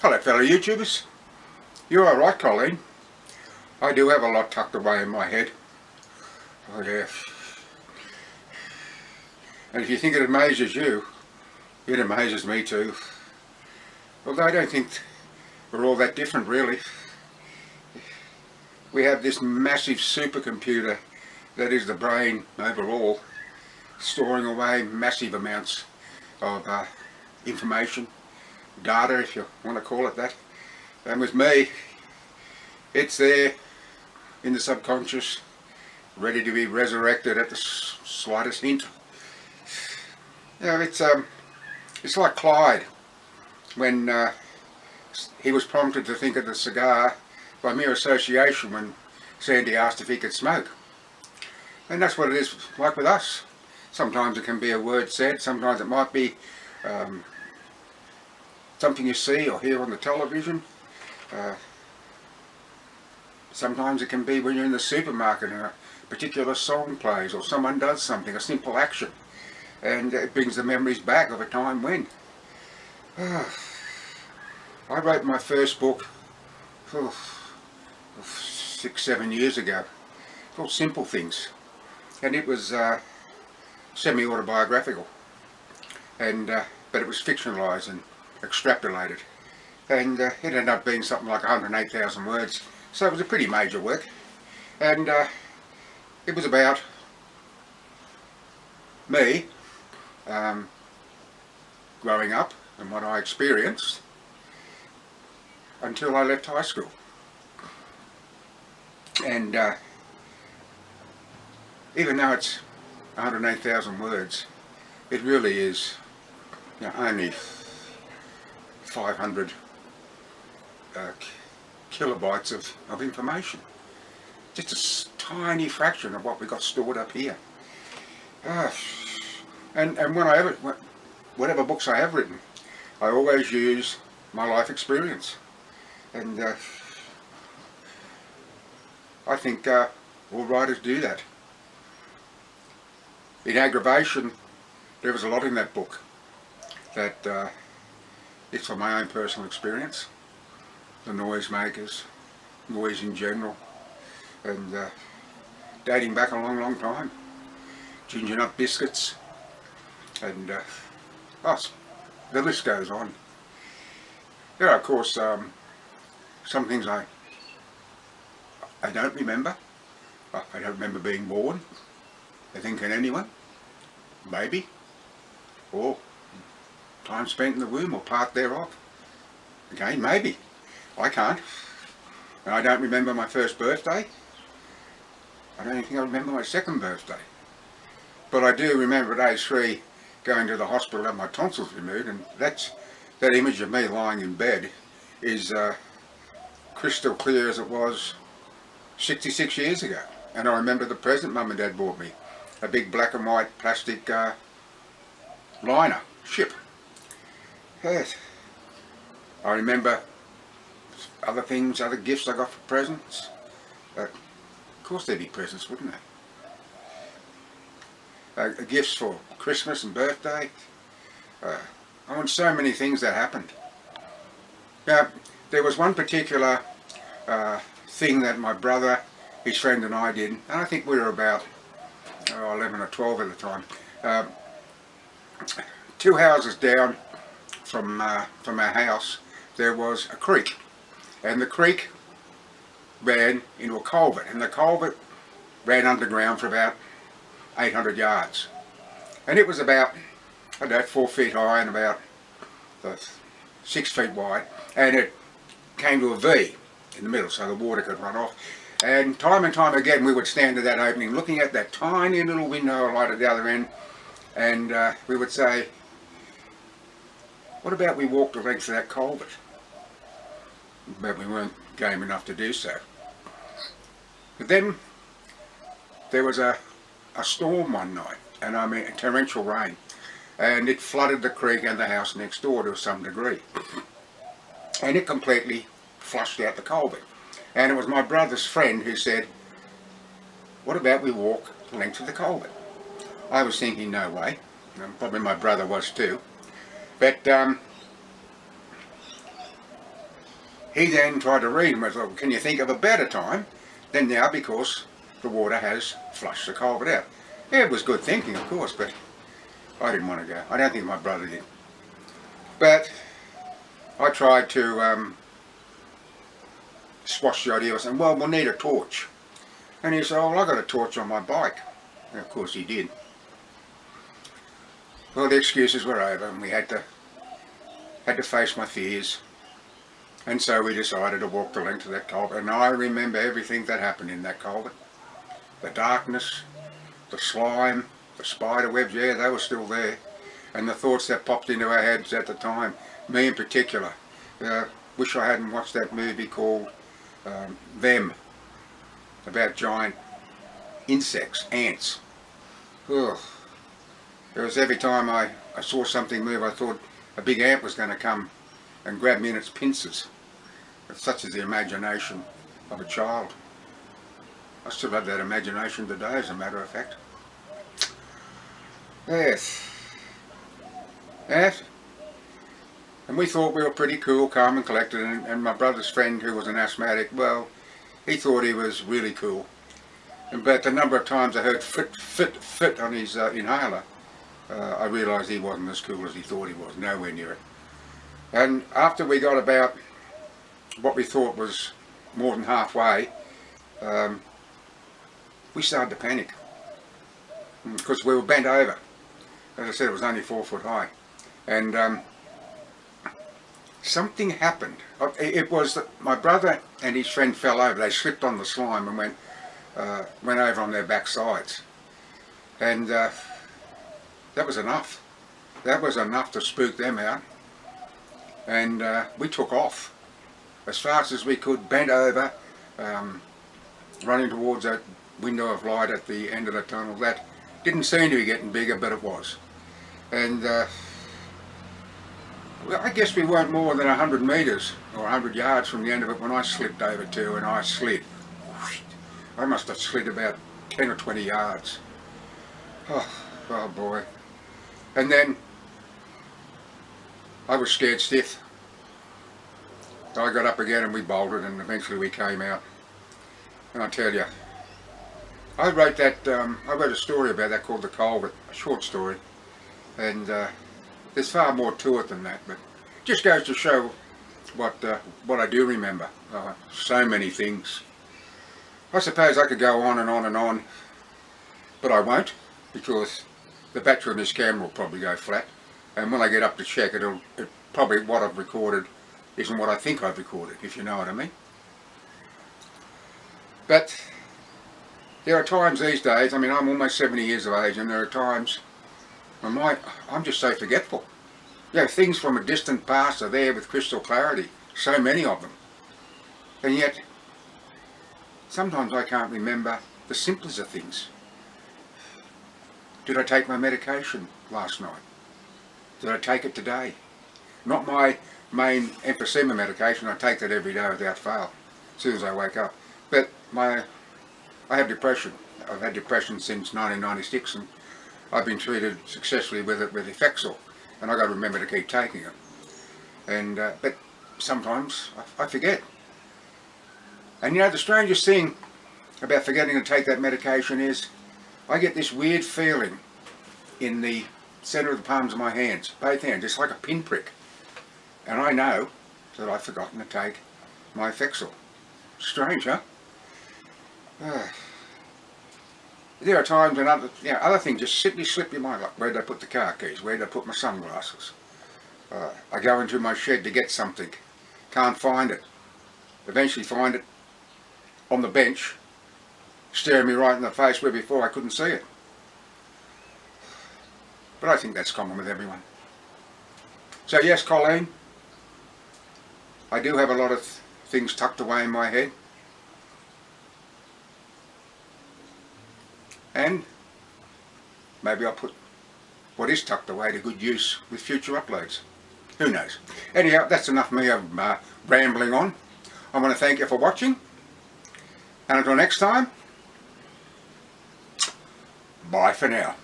Hello fellow YouTubers, you're alright Colean. I do have a lot tucked away in my head. Oh yeah. And if you think it amazes you, it amazes me too. Although I don't think we're all that different really. We have this massive supercomputer that is the brain overall, storing away massive amounts of information, data if you want to call it that. And with me, it's there in the subconscious, ready to be resurrected at the slightest hint. You know, it's like Clyde when he was prompted to think of the cigar by mere association when Sandy asked if he could smoke. And that's what it is like with us. Sometimes it can be a word said, sometimes it might be something you see or hear on the television. Sometimes it can be when you're in the supermarket and a particular song plays or someone does something, a simple action, and it brings the memories back of a time when. I wrote my first book 6-7 years ago, called Simple Things, and it was semi-autobiographical, and but it was fictionalised and extrapolated, and it ended up being something like 108,000 words, so it was a pretty major work. And it was about me growing up and what I experienced until I left high school. And even though it's 108,000 words, it really is, you know, only 500 kilobytes of information. Just a tiny fraction of what we got stored up here. And whatever books I have written, I always use my life experience. And I think all writers do that. In aggravation, there was a lot in that book that it's from my own personal experience. The noisemakers, noise in general, and dating back a long, long time. Ginger nut biscuits, and the list goes on. There are, of course, some things I don't remember. I don't remember being born. I think, can anyone? Maybe. Or time spent in the womb or part thereof. Again, maybe. I can't. And I don't remember my first birthday. I don't even think I remember my second birthday. But I do remember at age 3 going to the hospital to have my tonsils removed, and that image of me lying in bed is crystal clear as it was 66 years ago. And I remember the present Mum and Dad bought me, a big black and white plastic liner ship. Yes. I remember other things, other gifts I got for presents. Of course there'd be presents, wouldn't there? Gifts for Christmas and birthday. I want so many things that happened. Now, there was one particular thing that my brother, his friend and I did, and I think we were about 11 or 12 at the time. 2 houses down from our house there was a creek, and the creek ran into a culvert, and the culvert ran underground for about 800 yards, and it was about, I don't know, 4 feet high and about 6 feet wide, and it came to a V in the middle so the water could run off. And time again we would stand at that opening looking at that tiny little window light at the other end, and we would say, what about we walk the length of that culvert? But we weren't game enough to do so. But then there was a storm one night, and I mean torrential rain, and it flooded the creek and the house next door to some degree, and it completely flushed out the culvert. And it was my brother's friend who said, what about we walk the length of the culvert? I was thinking, no way, and probably my brother was too, but he then tried to read and I thought, well, can you think of a better time than now, because the water has flushed the culvert out? Yeah, it was good thinking, of course, but I didn't want to go. I don't think my brother did. But I tried to squash the idea. I said, well, we'll need a torch. And he said, oh, well, I got a torch on my bike. And of course he did. Well, the excuses were over and we had to face my fears. And so we decided to walk the length of that culvert. And I remember everything that happened in that culvert. The darkness, the slime, the spider webs, yeah, they were still there. And the thoughts that popped into our heads at the time, me in particular. Wish I hadn't watched that movie called Them, about giant insects, ants. Ugh. It was every time I saw something move, I thought a big ant was going to come and grab me in its pincers. But such is the imagination of a child. I still have that imagination today, as a matter of fact. Yes. Yes. And we thought we were pretty cool, calm and collected, and my brother's friend, who was an asthmatic, well, he thought he was really cool. But the number of times I heard fit on his inhaler, I realised he wasn't as cool as he thought he was, nowhere near it. And after we got about what we thought was more than halfway, we started to panic, because we were bent over. As I said, it was only 4 foot high, and something happened. It was that my brother and his friend fell over. They slipped on the slime and went over on their backsides, and that was enough. That was enough to spook them out, and we took off as fast as we could, bent over, running towards that window of light at the end of the tunnel. That didn't seem to be getting bigger, but it was. And well, I guess we weren't more than 100 metres or 100 yards from the end of it when I slipped over too, and I slid. I must have slid about 10 or 20 yards. Oh boy. And then I was scared stiff. I got up again and we bolted, and eventually we came out. And I tell you, I wrote a story about that called The Culvert, a short story, and there's far more to it than that, but just goes to show what I do remember. So many things. I suppose I could go on and on and on, but I won't, because the battery on this camera will probably go flat, and when I get up to check it, probably what I've recorded isn't what I think I've recorded, if you know what I mean. But there are times these days, I mean, I'm almost 70 years of age, and there are times when I'm just so forgetful. You know, things from a distant past are there with crystal clarity, so many of them. And yet, sometimes I can't remember the simplest of things. Did I take my medication last night? Did I take it today? Not my main emphysema medication, I take that every day without fail, as soon as I wake up. But I have depression. I've had depression since 1996, and I've been treated successfully with it with Effexor, and I've got to remember to keep taking it. And but sometimes I forget. And you know, the strangest thing about forgetting to take that medication is I get this weird feeling in the centre of the palms of my hands, both hands, it's like a pinprick. And I know that I've forgotten to take my Effexor. Strange, huh? There are times when other things just simply slip your mind, like where did I put the car keys, where did I put my sunglasses? I go into my shed to get something, can't find it. Eventually find it on the bench, staring me right in the face where before I couldn't see it. But I think that's common with everyone. So yes, Colean, I do have a lot of things tucked away in my head. And maybe I'll put what is tucked away to good use with future uploads. Who knows? Anyhow, that's enough of me rambling on. I want to thank you for watching. And until next time, bye for now.